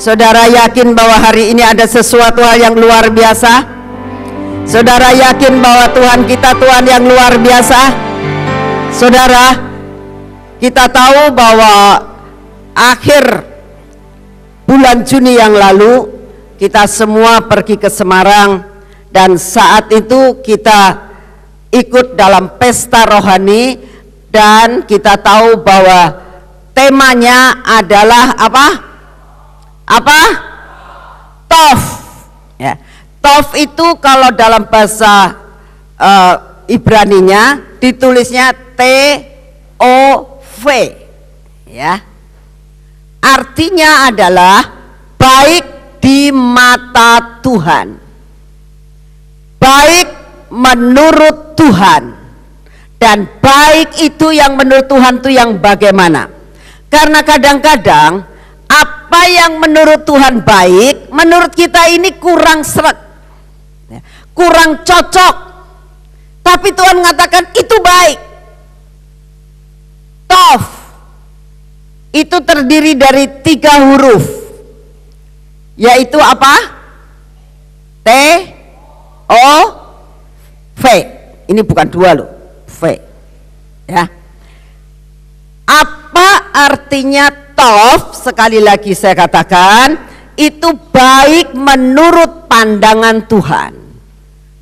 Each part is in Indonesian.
Saudara yakin bahwa hari ini ada sesuatu hal yang luar biasa? Saudara yakin bahwa Tuhan kita Tuhan yang luar biasa? Saudara, kita tahu bahwa akhir bulan Juni yang lalu kita semua pergi ke Semarang, dan saat itu kita ikut dalam pesta rohani, dan kita tahu bahwa temanya adalah apa? Tov. Ya. Tov itu kalau dalam bahasa Ibraninya ditulisnya T-O-V, ya. Artinya adalah baik di mata Tuhan, baik menurut Tuhan. Dan baik itu yang menurut Tuhan itu yang bagaimana? Karena kadang-kadang apa yang menurut Tuhan baik, menurut kita ini kurang seret, kurang cocok. Tapi Tuhan mengatakan itu baik. Tov itu terdiri dari 3 huruf, yaitu apa? T-O-V. Ini bukan 2 loh, V. Ya. Apa artinya tov? Sekali lagi saya katakan, itu baik menurut pandangan Tuhan,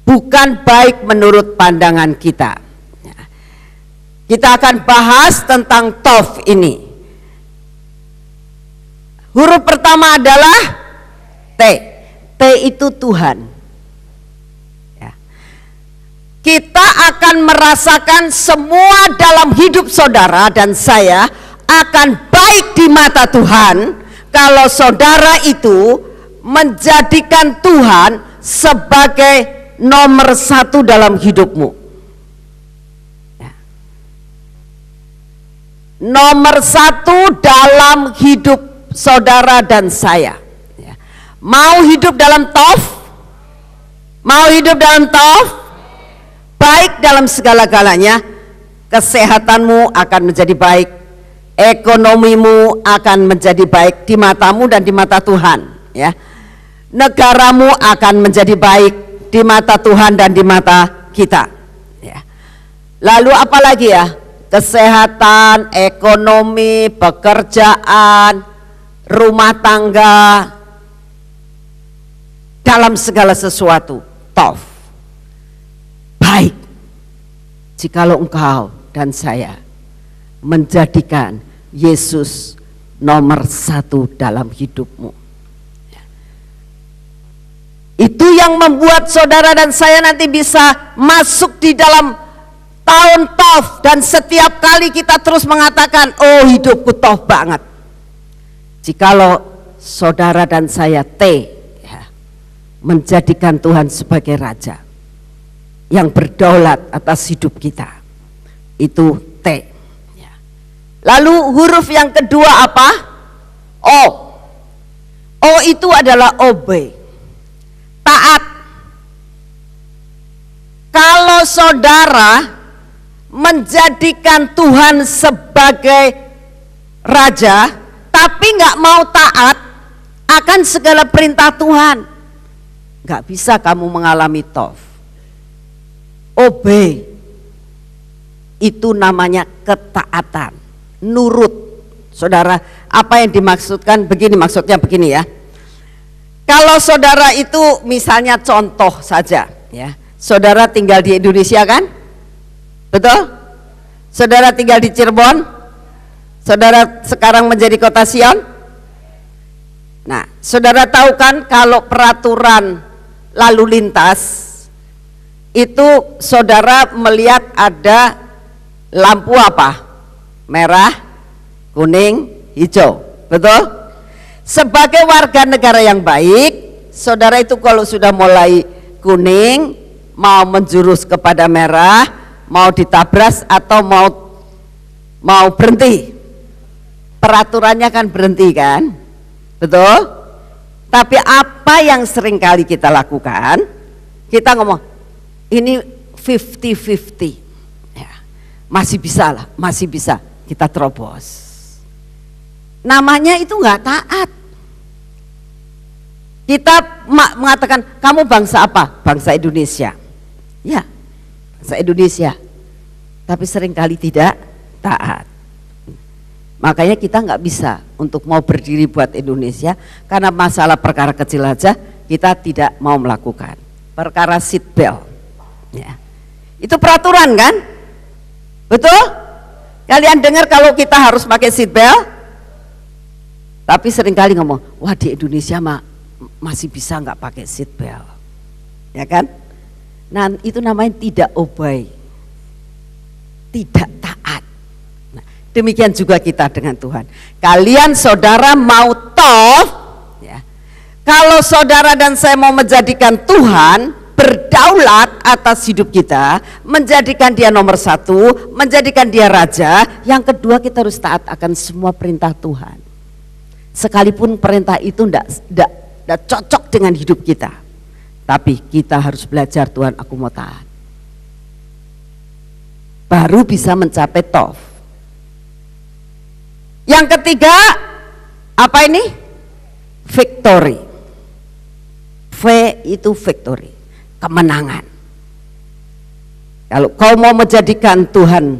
bukan baik menurut pandangan kita. Kita akan bahas tentang tov ini. Huruf pertama adalah T. T itu Tuhan. Ya. Kita akan merasakan semua dalam hidup saudara dan saya akan baik di mata Tuhan kalau saudara itu menjadikan Tuhan sebagai nomor 1 dalam hidupmu. Ya. Nomor 1 dalam hidup saudara dan saya. Ya. Mau hidup dalam tov? Mau hidup dalam tov? Baik dalam segala-galanya. Kesehatanmu akan menjadi baik, ekonomimu akan menjadi baik di matamu dan di mata Tuhan, ya. Negaramu akan menjadi baik di mata Tuhan dan di mata kita, ya. Lalu apa lagi ya? Kesehatan, ekonomi, pekerjaan, rumah tangga, dalam segala sesuatu tov, baik jikalau engkau dan saya menjadikan Yesus nomor 1 dalam hidupmu. Itu yang membuat saudara dan saya nanti bisa masuk di dalam tahun tov, dan setiap kali kita terus mengatakan, oh hidupku tov banget. Jikalau saudara dan saya T, ya, menjadikan Tuhan sebagai Raja yang berdaulat atas hidup kita, itu T. Ya. Lalu huruf yang kedua apa? O. O itu adalah obey, taat. Kalau saudara menjadikan Tuhan sebagai Raja tapi nggak mau taat akan segala perintah Tuhan, nggak bisa kamu mengalami tov. Obey itu namanya ketaatan, nurut. Saudara, apa yang dimaksudkan begini, maksudnya begini ya. Kalau saudara itu misalnya contoh saja ya, saudara tinggal di Indonesia kan? Betul? Saudara tinggal di Cirebon, saudara sekarang menjadi kota Sion. Nah, saudara tahu kan kalau peraturan lalu lintas itu saudara melihat ada lampu apa? Merah, kuning, hijau. Betul? Sebagai warga negara yang baik, saudara itu kalau sudah mulai kuning, mau menjurus kepada merah, mau ditabras atau mau berhenti. Peraturannya kan berhenti kan, betul? Tapi apa yang sering kali kita lakukan, kita ngomong ini 50-50 ya, masih bisa lah, masih bisa kita terobos. Namanya itu nggak taat. Kita mengatakan, kamu bangsa apa? Bangsa Indonesia. Ya, bangsa Indonesia. Tapi seringkali tidak taat. Makanya kita nggak bisa untuk mau berdiri buat Indonesia, karena masalah perkara kecil aja kita tidak mau melakukan. Perkara seat belt. Ya. Itu peraturan kan? Betul? Kalian dengar kalau kita harus pakai seat belt? Tapi seringkali ngomong, wah di Indonesia masih bisa nggak pakai seat belt, ya kan? Nah itu namanya tidak obey, tidak taat. Nah, demikian juga kita dengan Tuhan. Kalian saudara mau toh, ya, kalau saudara dan saya mau menjadikan Tuhan berdaulat atas hidup kita, menjadikan dia nomor satu, menjadikan dia raja. Yang kedua, kita harus taat akan semua perintah Tuhan. Sekalipun perintah itu tidak cocok dengan hidup kita, tapi kita harus belajar, Tuhan aku mau taat. Baru bisa mencapai tov. Yang ketiga, apa ini? Victory. V itu victory, kemenangan. Kalau kau mau menjadikan Tuhan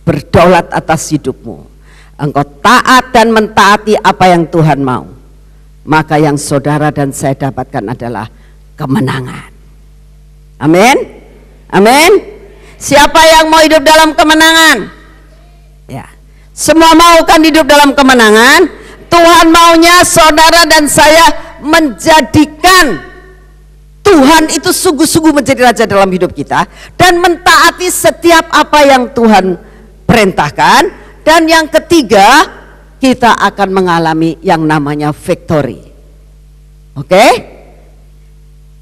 berdaulat atas hidupmu, engkau taat dan mentaati apa yang Tuhan mau, maka yang saudara dan saya dapatkan adalah kemenangan. Amin. Amin. Siapa yang mau hidup dalam kemenangan? Ya, semua mau kan hidup dalam kemenangan. Tuhan maunya saudara dan saya menjadikan Tuhan itu sungguh-sungguh menjadi raja dalam hidup kita, dan mentaati setiap apa yang Tuhan perintahkan. Dan yang ketiga, kita akan mengalami yang namanya victory. Oke?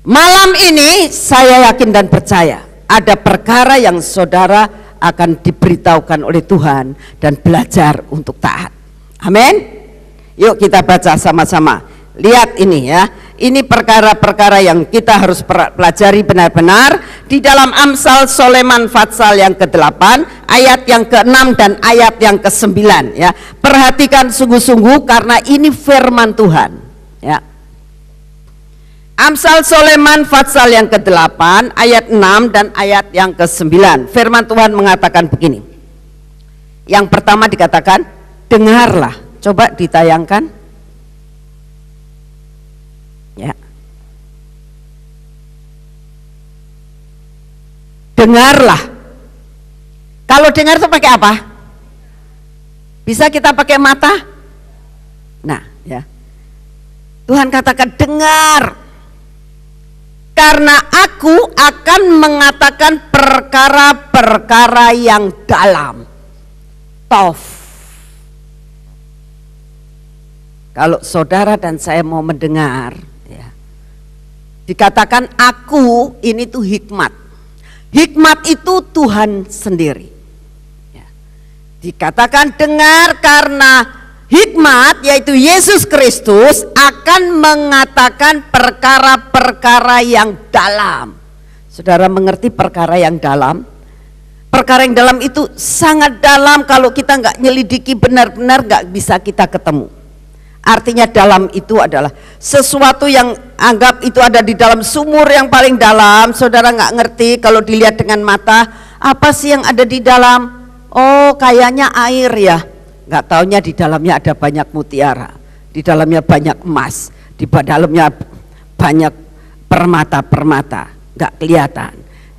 Malam ini saya yakin dan percaya ada perkara yang saudara akan diberitahukan oleh Tuhan dan belajar untuk taat. Amin. Yuk kita baca sama-sama. Lihat ini ya. Ini perkara-perkara yang kita harus pelajari benar-benar di dalam Amsal Soleman Fatsal yang ke-8, ayat yang ke-6 dan ayat yang ke-9 ya. Perhatikan sungguh-sungguh karena ini firman Tuhan ya. Amsal Soleman Fatsal yang ke-8, ayat 6 dan ayat yang ke-9. Firman Tuhan mengatakan begini. Yang pertama dikatakan, dengarlah. Coba ditayangkan. Ya. Dengarlah. Kalau dengar itu pakai apa? Bisa kita pakai mata? Nah, ya. Tuhan katakan dengar. Karena aku akan mengatakan perkara-perkara yang dalam. Tov. Kalau saudara dan saya mau mendengar, ya, dikatakan aku ini tuh hikmat. Hikmat itu Tuhan sendiri. Ya. Dikatakan dengar karena hikmat yaitu Yesus Kristus akan mengatakan perkara-perkara yang dalam. Saudara mengerti perkara yang dalam? Perkara yang dalam itu sangat dalam, kalau kita nggak nyelidiki benar-benar nggak bisa kita ketemu. Artinya dalam itu adalah sesuatu yang anggap itu ada di dalam sumur yang paling dalam. Saudara nggak ngerti kalau dilihat dengan mata, apa sih yang ada di dalam? Oh kayaknya air ya. Nggak taunya di dalamnya ada banyak mutiara, di dalamnya banyak emas, di dalamnya banyak permata-permata, nggak kelihatan.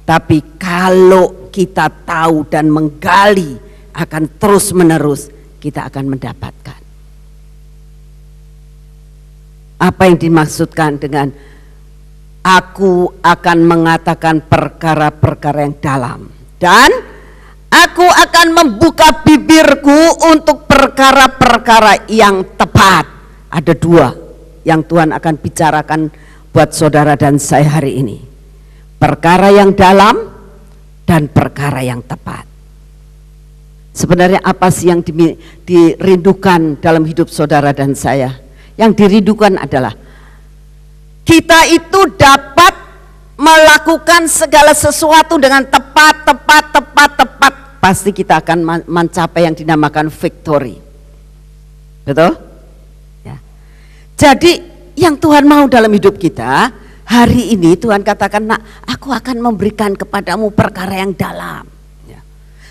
Tapi kalau kita tahu dan menggali akan terus menerus, kita akan mendapatkan. Apa yang dimaksudkan dengan aku akan mengatakan perkara-perkara yang dalam, dan aku akan membuka bibirku untuk perkara-perkara yang tepat. Ada dua yang Tuhan akan bicarakan buat saudara dan saya hari ini. Perkara yang dalam dan perkara yang tepat. Sebenarnya apa sih yang dirindukan dalam hidup saudara dan saya? Yang dirindukan adalah kita itu dapat melakukan segala sesuatu dengan tepat. Pasti kita akan mencapai yang dinamakan victory. Betul? Ya. Jadi yang Tuhan mau dalam hidup kita, hari ini Tuhan katakan, nak, aku akan memberikan kepadamu perkara yang dalam. Ya.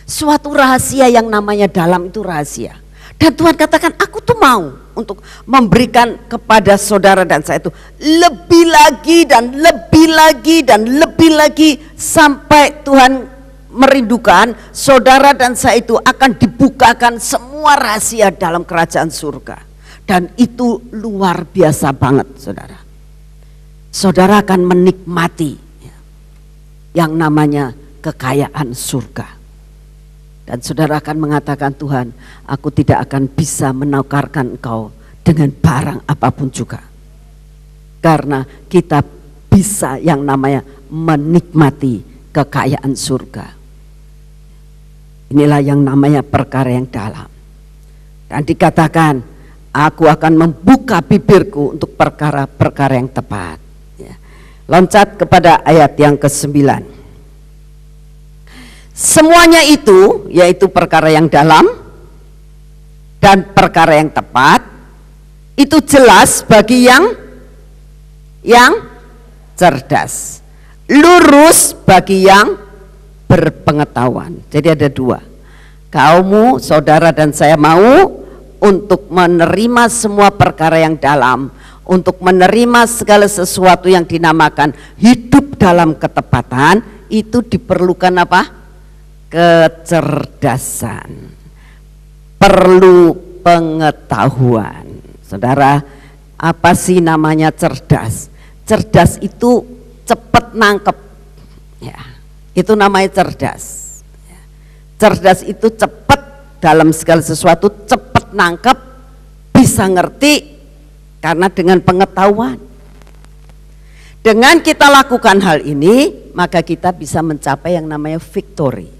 Suatu rahasia yang namanya dalam itu rahasia. Dan Tuhan katakan, aku tuh mau untuk memberikan kepada saudara dan saya itu lebih lagi dan lebih lagi dan lebih lagi, sampai Tuhan merindukan saudara dan saya itu akan dibukakan semua rahasia dalam kerajaan surga. Dan itu luar biasa banget, saudara. Saudara akan menikmati yang namanya kekayaan surga. Dan saudara akan mengatakan, Tuhan, aku tidak akan bisa menukarkan engkau dengan barang apapun juga. Karena kita bisa yang namanya menikmati kekayaan surga. Inilah yang namanya perkara yang dalam. Dan dikatakan, aku akan membuka bibirku untuk perkara-perkara yang tepat. Ya. Loncat kepada ayat yang ke-9. Semuanya itu, yaitu perkara yang dalam dan perkara yang tepat, itu jelas bagi yang cerdas, lurus bagi yang berpengetahuan. Jadi ada dua, kamu, saudara dan saya mau untuk menerima semua perkara yang dalam, untuk menerima segala sesuatu yang dinamakan hidup dalam ketepatan. Itu diperlukan apa? Kecerdasan, perlu pengetahuan. Saudara, apa sih namanya cerdas? Cerdas itu cepat nangkep, ya, itu namanya cerdas. Cerdas itu cepat dalam segala sesuatu, cepat nangkep, bisa ngerti karena dengan pengetahuan. Dengan kita lakukan hal ini, maka kita bisa mencapai yang namanya victory.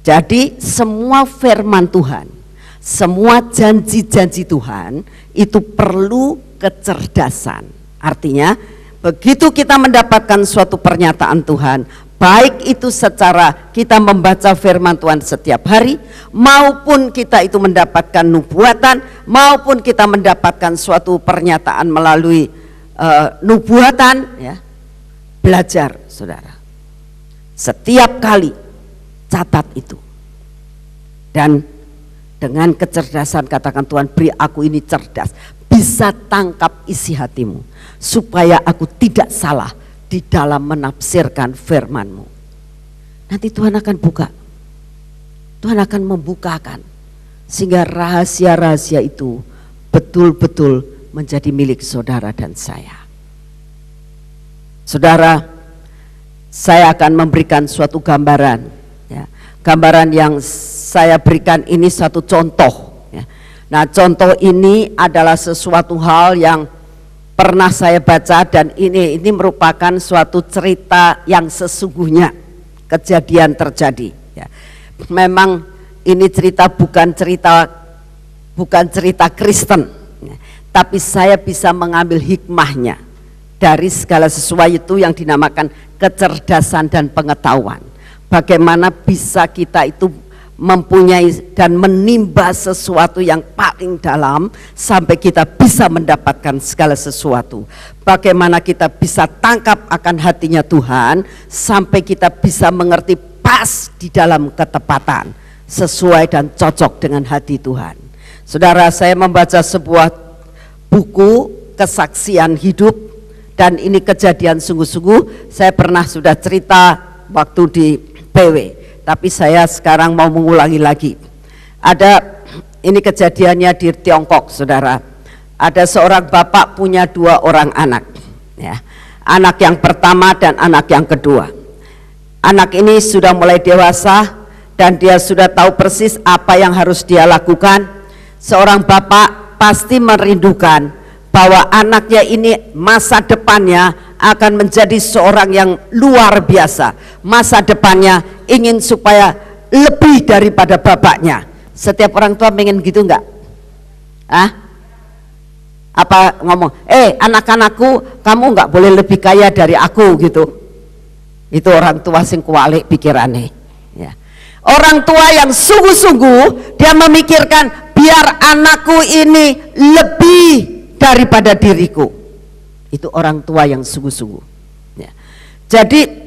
Jadi semua firman Tuhan, semua janji-janji Tuhan itu perlu kecerdasan. Artinya begitu kita mendapatkan suatu pernyataan Tuhan, baik itu secara kita membaca firman Tuhan setiap hari, maupun kita itu mendapatkan nubuatan, maupun kita mendapatkan suatu pernyataan melalui nubuatan, ya, belajar, saudara. Setiap kali catat itu. Dan dengan kecerdasan katakan, Tuhan, beri aku ini cerdas, bisa tangkap isi hatimu, supaya aku tidak salah di dalam menafsirkan firman-Mu. Nanti Tuhan akan buka, Tuhan akan membukakan, sehingga rahasia-rahasia itu betul-betul menjadi milik saudara dan saya. Saudara, saya akan memberikan suatu gambaran, ya. Gambaran yang saya berikan ini satu contoh, ya. Nah, contoh ini adalah sesuatu hal yang pernah saya baca, dan ini merupakan suatu cerita yang sesungguhnya kejadian terjadi, ya. Memang ini cerita bukan cerita Kristen, ya. Tapi saya bisa mengambil hikmahnya dari segala sesuatu yang dinamakan kecerdasan dan pengetahuan. Bagaimana bisa kita itu mempunyai dan menimba sesuatu yang paling dalam sampai kita bisa mendapatkan segala sesuatu. Bagaimana kita bisa tangkap akan hatinya Tuhan sampai kita bisa mengerti pas di dalam ketepatan, sesuai dan cocok dengan hati Tuhan. Saudara, saya membaca sebuah buku kesaksian hidup, dan ini kejadian sungguh-sungguh. Saya pernah sudah cerita waktu di PW, tapi saya sekarang mau mengulangi lagi. Ini kejadiannya di Tiongkok, saudara. Ada seorang bapak punya 2 orang anak, ya. Anak yang pertama dan anak yang kedua. Anak ini sudah mulai dewasa dan dia sudah tahu persis apa yang harus dia lakukan. Seorang bapak pasti merindukan bahwa anaknya ini masa depannya akan menjadi seorang yang luar biasa. Masa depannya ingin supaya lebih daripada bapaknya. Setiap orang tua pengen gitu enggak? Apa ngomong, anak-anakku, kamu enggak boleh lebih kaya dari aku gitu. Itu orang tua sing kualik pikirannya, ya. Orang tua yang sungguh-sungguh dia memikirkan biar anakku ini lebih daripada diriku. Itu orang tua yang sungguh-sungguh ya. Jadi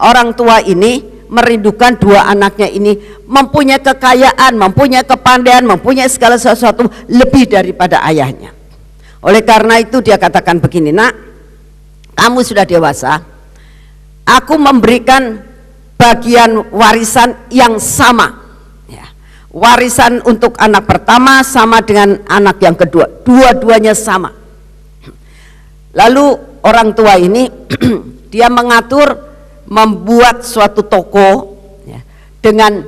orang tua ini merindukan dua anaknya ini mempunyai kekayaan, mempunyai kepandaian, mempunyai segala sesuatu lebih daripada ayahnya. Oleh karena itu dia katakan begini, nak, kamu sudah dewasa, aku memberikan bagian warisan yang sama ya. Warisan untuk anak pertama sama dengan anak yang kedua, dua-duanya sama. Lalu orang tua ini dia mengatur membuat suatu toko ya, dengan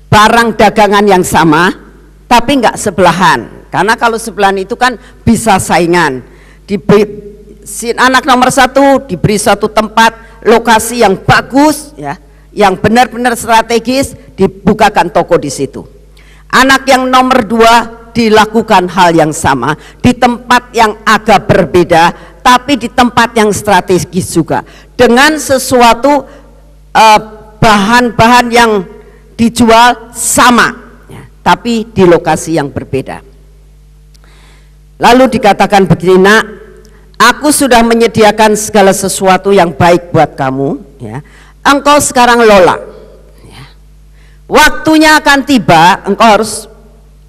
barang dagangan yang sama tapi enggak sebelahan, karena kalau sebelahan itu kan bisa saingan. Si anak nomor 1 diberi suatu tempat lokasi yang bagus ya, yang benar-benar strategis, dibukakan toko di situ. Anak yang nomor 2 dilakukan hal yang sama di tempat yang agak berbeda, tapi di tempat yang strategis juga, dengan sesuatu bahan-bahan yang dijual sama ya, tapi di lokasi yang berbeda. Lalu dikatakan begini, nak, aku sudah menyediakan segala sesuatu yang baik buat kamu ya. Engkau sekarang lola ya. Waktunya akan tiba, engkau harus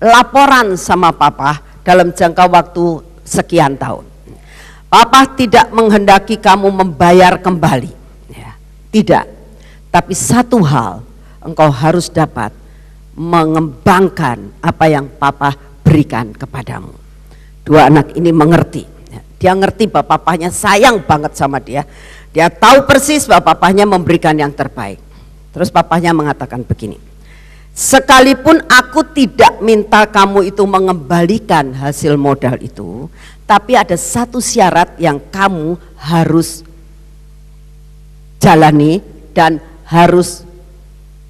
laporan sama papa dalam jangka waktu sekian tahun. Papa tidak menghendaki kamu membayar kembali ya. Tidak. Tapi satu hal, engkau harus dapat mengembangkan apa yang papa berikan kepadamu. Dua anak ini mengerti. Dia ngerti bahwa papahnya sayang banget sama dia. Dia tahu persis bahwa papahnya memberikan yang terbaik. Terus papahnya mengatakan begini, sekalipun aku tidak minta kamu itu mengembalikan hasil modal itu, tapi ada satu syarat yang kamu harus jalani dan harus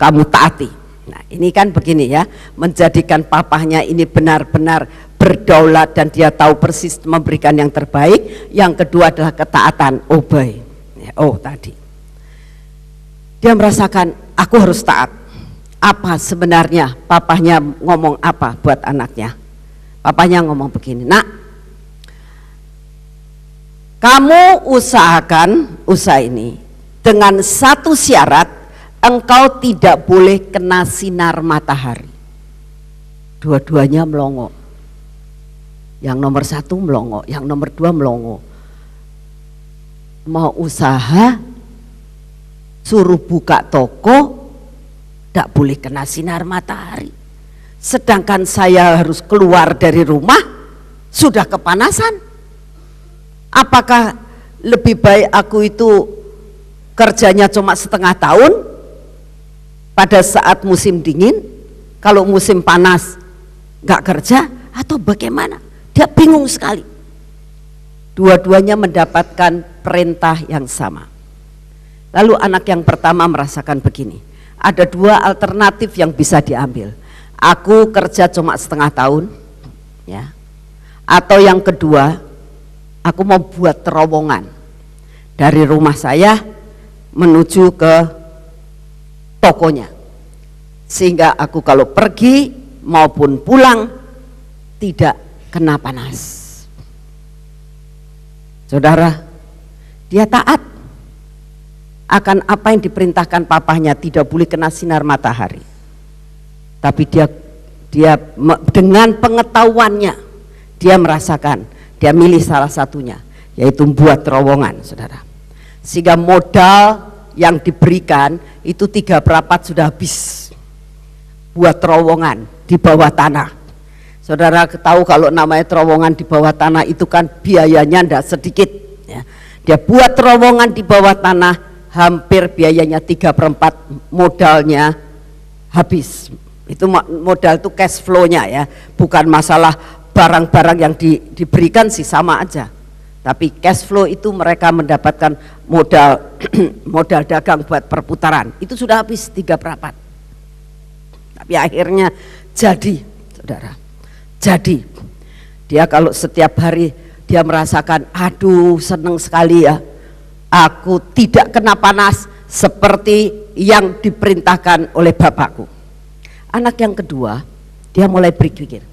kamu taati. Nah ini kan begini ya, menjadikan papahnya ini benar-benar berdaulat dan dia tahu persis memberikan yang terbaik. Yang kedua adalah ketaatan, obey. Oh tadi dia merasakan aku harus taat. Apa sebenarnya papahnya ngomong apa buat anaknya? Papahnya ngomong begini, nak, kamu usahakan usaha ini dengan satu syarat, engkau tidak boleh kena sinar matahari. Dua-duanya melongo. Yang nomor 1 melongo, yang nomor 2 melongo. Mau usaha, suruh buka toko, tidak boleh kena sinar matahari. Sedangkan saya harus keluar dari rumah, sudah kepanasan. Apakah lebih baik aku itu kerjanya cuma setengah tahun pada saat musim dingin, kalau musim panas nggak kerja, atau bagaimana? Dia bingung sekali. Dua-duanya mendapatkan perintah yang sama. Lalu anak yang pertama merasakan begini, ada dua alternatif yang bisa diambil. Aku kerja cuma setengah tahun ya, atau yang kedua, aku mau buat terowongan dari rumah saya menuju ke tokonya, sehingga aku kalau pergi maupun pulang tidak kena panas. Saudara, dia taat akan apa yang diperintahkan papahnya, tidak boleh kena sinar matahari. Tapi dia dengan pengetahuannya, dia merasakan, dia milih salah satunya, yaitu membuat terowongan, saudara. Sehingga modal yang diberikan itu 3/4 sudah habis buat terowongan di bawah tanah. Saudara tahu kalau namanya terowongan di bawah tanah itu kan biayanya tidak sedikit ya. Dia buat terowongan di bawah tanah, hampir biayanya 3/4 modalnya habis. Itu modal itu cash flow-nya ya, bukan masalah barang-barang yang diberikan sih sama aja. Tapi cash flow itu mereka mendapatkan modal modal dagang buat perputaran, itu sudah habis 3/4. Tapi akhirnya jadi, saudara. Jadi dia kalau setiap hari dia merasakan, aduh seneng sekali ya, aku tidak kena panas seperti yang diperintahkan oleh bapakku. Anak yang kedua dia mulai berpikir,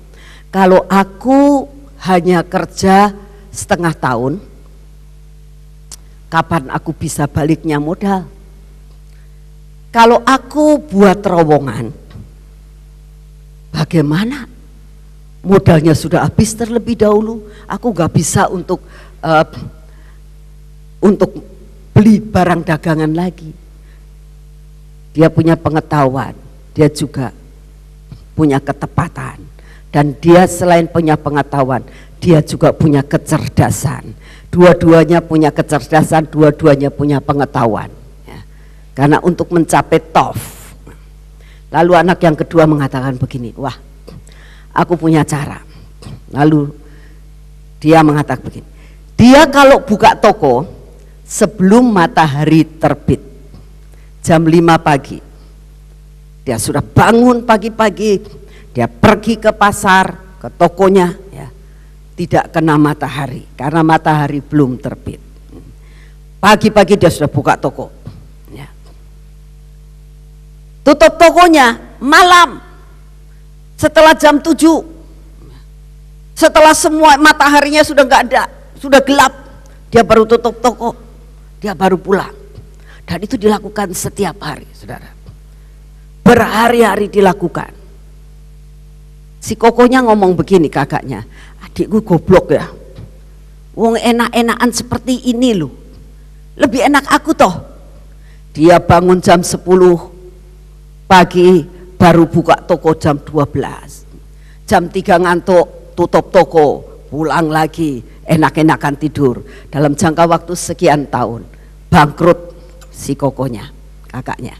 kalau aku hanya kerja setengah tahun, kapan aku bisa baliknya modal? Kalau aku buat terowongan, bagaimana? Modalnya sudah habis terlebih dahulu, aku gak bisa untuk beli barang dagangan lagi. Dia punya pengetahuan, dia juga punya ketepatan, dan dia selain punya pengetahuan, dia juga punya kecerdasan. Dua-duanya punya kecerdasan, dua-duanya punya pengetahuan. Ya. Karena untuk mencapai TOF, lalu anak yang kedua mengatakan begini, wah, aku punya cara. Lalu dia mengatakan begini, dia kalau buka toko sebelum matahari terbit, jam 5 pagi, dia sudah bangun pagi-pagi, dia pergi ke pasar, ke tokonya, ya, tidak kena matahari, karena matahari belum terbit. Pagi-pagi dia sudah buka toko, ya. Tutup tokonya malam, setelah jam 7, setelah semua mataharinya sudah nggak ada, sudah gelap, dia baru tutup toko, dia baru pulang. Dan itu dilakukan setiap hari, saudara. Berhari-hari dilakukan. Si kokonya ngomong begini, kakaknya, adikku goblok ya, wong enak-enakan seperti ini loh, lebih enak aku toh. Dia bangun jam 10 pagi, baru buka toko jam 12, jam 3 ngantuk, tutup toko, pulang lagi, enak-enakan tidur. Dalam jangka waktu sekian tahun, bangkrut si kokonya, kakaknya.